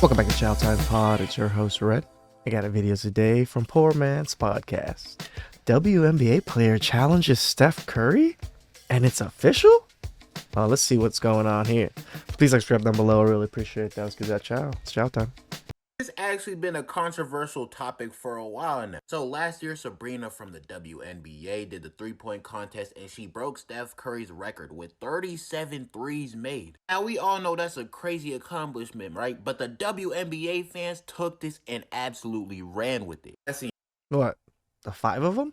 Welcome back to TheChowTimePod. It's your host, Red. I got a video today from Poor Man's Podcast. WNBA player challenges Steph Curry? And it's official? Let's see what's going on here. Please subscribe down below. I really appreciate that. Let's get that chow. It's chow time. It's actually been a controversial topic for a while now. So last year, Sabrina from the WNBA did the three-point contest and she broke Steph Curry's record with 37 threes made. Now we all know that's a crazy accomplishment, right? But the WNBA fans took this and absolutely ran with it. What? The 5 of them?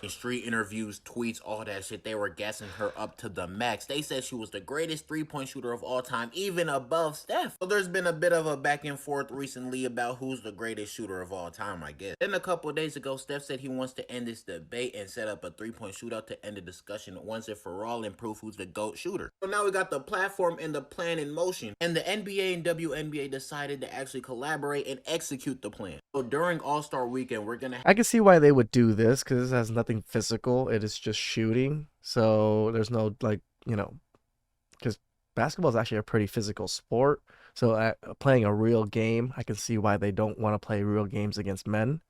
In street interviews, tweets, all that shit, they were gassing her up to the max. They said she was the greatest three-point shooter of all time, even above Steph. So there's been a bit of a back and forth recently about who's the greatest shooter of all time, I guess. Then a couple of days ago, Steph said he wants to end this debate and set up a three-point shootout to end the discussion once and for all and prove who's the GOAT shooter. So now we got the platform and the plan in motion, and the NBA and WNBA decided to actually collaborate and execute the plan. So during All-Star Weekend, we're gonna I can see why they would do this because it has nothing physical. It is just shooting. So there's no, because basketball is actually a pretty physical sport. So playing a real game, I can see why they don't want to play real games against men.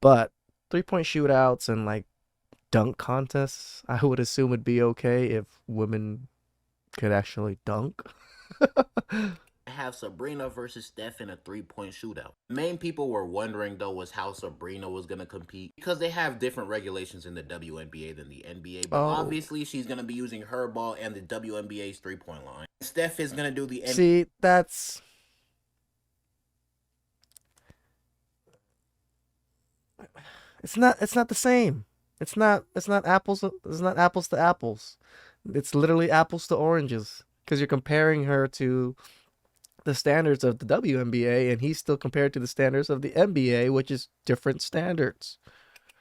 But three-point shootouts and dunk contests, I would assume would be okay if women could actually dunk. Have Sabrina versus Steph in a three-point shootout. The main people were wondering though was how Sabrina was going to compete because they have different regulations in the WNBA than the NBA, but obviously she's going to be using her ball and the WNBA's three-point line. Steph is going to do the NBA. See, that's it's not the same. It's not apples to apples. It's literally apples to oranges because you're comparing her to the standards of the WNBA, and he's still compared to the standards of the NBA, which is different standards.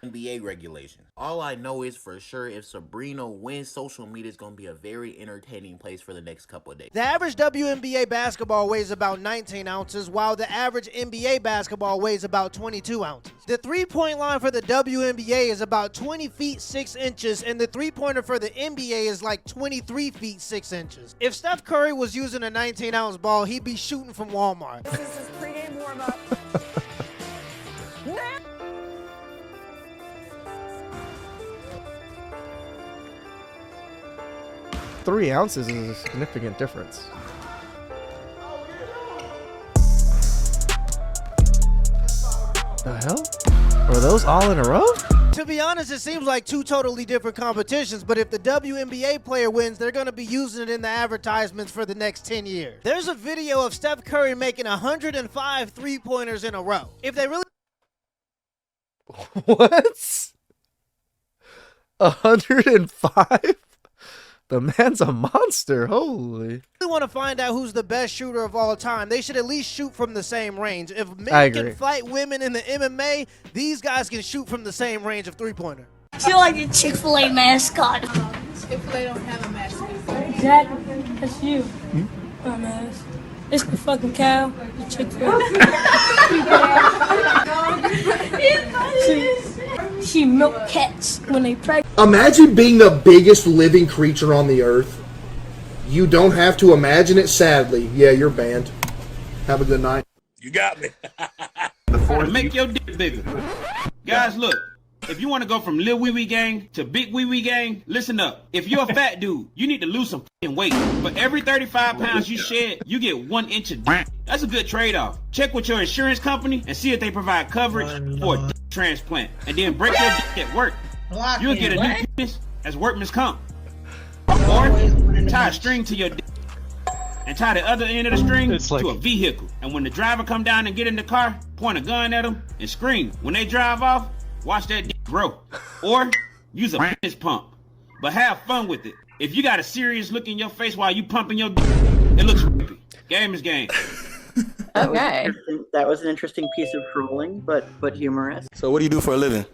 NBA regulations. All I know is for sure if Sabrina wins, social media is going to be a very entertaining place for the next couple of days. The average WNBA basketball weighs about 19 ounces, while the average NBA basketball weighs about 22 ounces. The three-point line for the WNBA is about 20 feet 6 inches, and the three-pointer for the NBA is like 23 feet 6 inches. If Steph Curry was using a 19-ounce ball, he'd be shooting from Walmart. This is his pregame warm-up. 3 ounces is a significant difference. The hell? Are those all in a row? To be honest, it seems like two totally different competitions, but if the WNBA player wins, they're going to be using it in the advertisements for the next 10 years. There's a video of Steph Curry making 105 three-pointers in a row. If they really... What? 105? The man's a monster. Holy. If want to find out who's the best shooter of all time, they should at least shoot from the same range. If men can fight women in the MMA, these guys can shoot from the same range of three-pointer. I feel like the Chick-fil-A mascot. Chick-fil-A don't have a mascot. Exactly. That's you. Dumbass. It's the fucking cow. The Chick-fil-A. She milk cats when they pregnant. Imagine being the biggest living creature on the earth. You don't have to imagine it, sadly. Yeah, you're banned. Have a good night. You got me. Make your dick bigger. Guys, look. If you want to go from Lil Wee Wee Gang to Big Wee Wee Gang, listen up. If you're a fat dude, you need to lose some f***ing weight. For every 35 pounds you shed, you get 1 inch of dick. That's a good trade-off. Check with your insurance company and see if they provide coverage for a dick transplant. And then break your dick at work. You'll get a new penis as workman's comp. Or tie a string to your dick and tie the other end of the string to a vehicle. And when the driver come down and get in the car, point a gun at them and scream. When they drive off, watch that dick grow. Or use a penis pump. But have fun with it. If you got a serious look in your face while you pumping your dick, it looks rapey. Game is game. Okay. That was an interesting piece of trolling, but humorous. So what do you do for a living?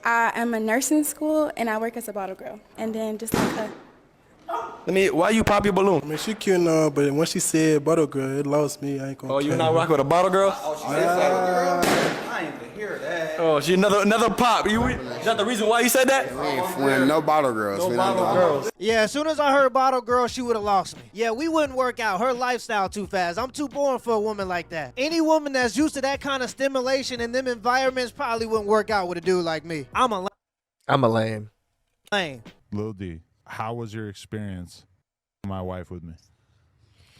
I am a nurse in school, and I work as a bottle girl. And then just like a... Why you pop your balloon? I mean, she cute and all, but when she said bottle girl, it lost me. I ain't gonna. Oh, you not rocking with a bottle girl? Oh, she said bottle girl? I ain't even hear that. Oh, she another pop. Is that the reason why you said that? We ain't win no bottle girls. No bottle girls. Yeah, as soon as I heard bottle girl, she would have lost me. Yeah, we wouldn't work out. Her lifestyle too fast. I'm too boring for a woman like that. Any woman that's used to that kind of stimulation in them environments probably wouldn't work out with a dude like me. I'm a lame. lame. Lil D, how was your experience with my wife with me?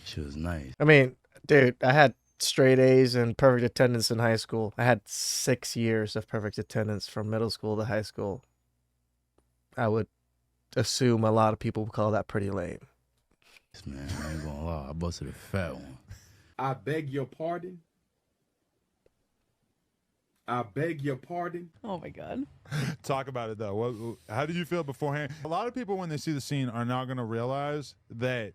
She was nice. I mean, dude, I had straight A's and perfect attendance in high school. I had 6 years of perfect attendance from middle school to high school. I would assume a lot of people would call that pretty lame. Man, I ain't gonna lie. I busted a fat one. I beg your pardon. I beg your pardon. Oh my God. Talk about it though. How did you feel beforehand? A lot of people, when they see the scene, are now gonna realize that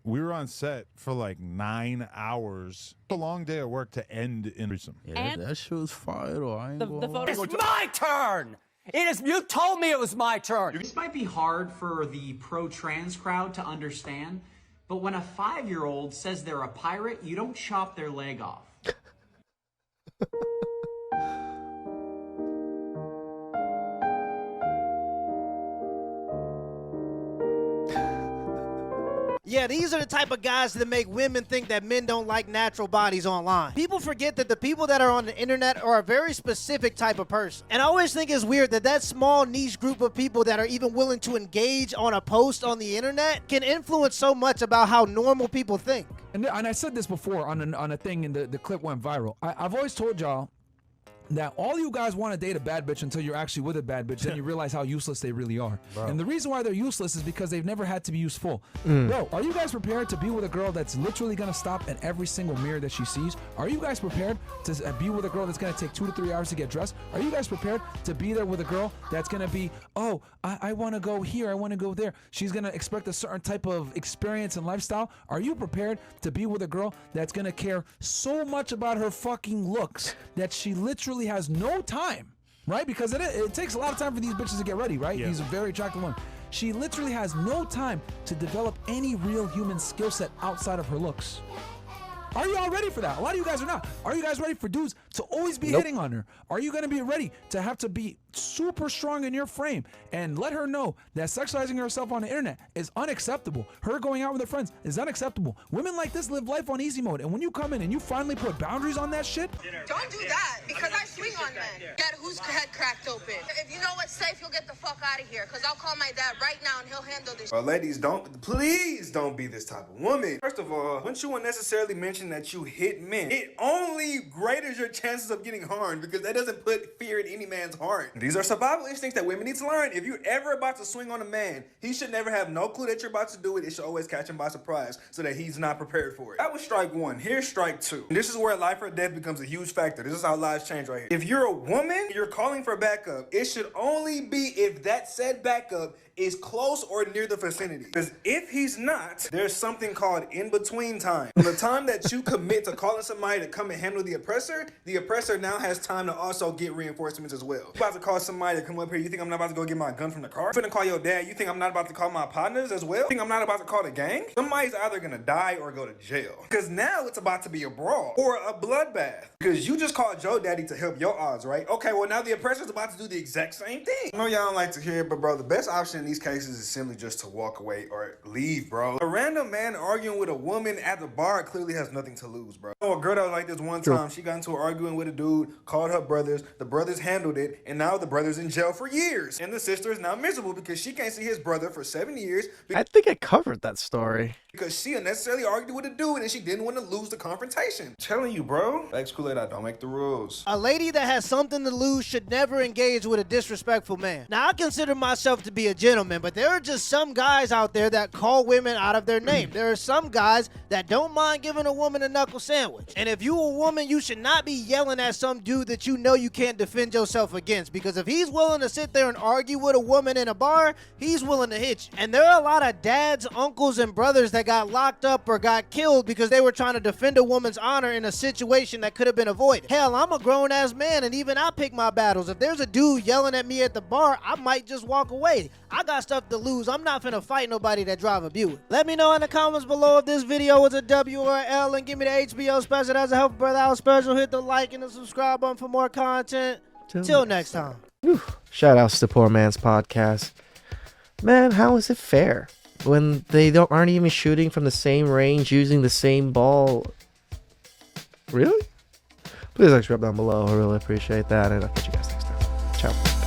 we were on set for like 9 hours. It's a long day at work to end in threesome. Yeah, that shit was fire though. I ain't gonna It's my turn. You told me it was my turn. This might be hard for the pro-trans crowd to understand, but when a 5-year-old says they're a pirate, you don't chop their leg off. Yeah, these are the type of guys that make women think that men don't like natural bodies online. People forget that the people that are on the internet are a very specific type of person. And I always think it's weird that that small niche group of people that are even willing to engage on a post on the internet can influence so much about how normal people think. And I said this before on a thing, and the clip went viral. I've always told y'all that all you guys want to date a bad bitch until you're actually with a bad bitch, then you realize how useless they really are. Bro. And the reason why they're useless is because they've never had to be useful. Bro, are you guys prepared to be with a girl that's literally going to stop at every single mirror that she sees? Are you guys prepared to be with a girl that's going to take 2 to 3 hours to get dressed? Are you guys prepared to be there with a girl that's going to be, oh, I want to go here, I want to go there. She's going to expect a certain type of experience and lifestyle. Are you prepared to be with a girl that's going to care so much about her fucking looks that she literally has no time, right? Because it takes a lot of time for these bitches to get ready, right? Yeah. These are very attractive women. She literally has no time to develop any real human skill set outside of her looks. Are you all ready for that? A lot of you guys are not. Are you guys ready for dudes to always be hitting on her? Are you going to be ready to have to be super strong in your frame and let her know that sexualizing herself on the internet is unacceptable? Her going out with her friends is unacceptable. Women like this live life on easy mode, and when you come in and you finally put boundaries on that shit, don't do that, because I swing on men. Get whose head cracked open. If you know what's safe, you'll get the fuck out of here, because I'll call my dad right now and he'll handle this. Ladies, please don't be this type of woman. First of all, wouldn't you unnecessarily mention that you hit men? It only greaters your chances of getting harmed, because that doesn't put fear in any man's heart. These are survival instincts that women need to learn. If you're ever about to swing on a man, he should never have no clue that you're about to do it. It should always catch him by surprise so that he's not prepared for it. That was strike one. Here's strike two. And this is where life or death becomes a huge factor. This is how lives change right here. If you're a woman, you're calling for backup, it should only be if that said backup is close or near the vicinity. Because if he's not, there's something called in-between time. From the time that you commit to calling somebody to come and handle the oppressor now has time to also get reinforcements as well. You're about to call somebody to come up here, you think I'm not about to go get my gun from the car? I'm finna call your dad, you think I'm not about to call my partners as well? You think I'm not about to call the gang? Somebody's either gonna die or go to jail. Because now it's about to be a brawl or a bloodbath. Because you just called your daddy to help your odds, right? Okay, well now the oppressor's about to do the exact same thing. I know y'all don't like to hear it, but bro, the best option in these cases is simply just to walk away or leave, bro. A random man arguing with a woman at the bar clearly has nothing to lose, bro. I know a girl that was like this one time. She got into an arguing with a dude, called her brothers, the brothers handled it, and now the brother's in jail for years. And the sister is now miserable because she can't see his brother for 7 years. I think I covered that story. Because she unnecessarily argued with a dude and she didn't want to lose the confrontation. I'm telling you, bro. Ex Kool-Aid, I don't make the rules. A lady that has something to lose should never engage with a disrespectful man. Now, I consider myself to be a gentleman, but there are just some guys out there that call women out of their name. There are some guys that don't mind giving a woman a knuckle sandwich. And if you a woman, you should not be yelling at some dude that you know you can't defend yourself against. Because if he's willing to sit there and argue with a woman in a bar, he's willing to hit you. And there are a lot of dads, uncles, and brothers that got locked up or got killed because they were trying to defend a woman's honor in a situation that could have been avoided. Hell, I'm a grown-ass man, and even I pick my battles. If there's a dude yelling at me at the bar, I might just walk away. I got stuff to lose. I'm not finna fight nobody that drive a Buick. Let me know in the comments below if this video was a W or a L, and give me the HBO special. That's a help brother out special. Hit the like and the subscribe button for more content. Till next time. Shout outs to Poor Man's Podcast. Man, how is it fair when they aren't even shooting from the same range, using the same ball? Really? Please like, drop down below. I really appreciate that, and I'll catch you guys next time. Ciao.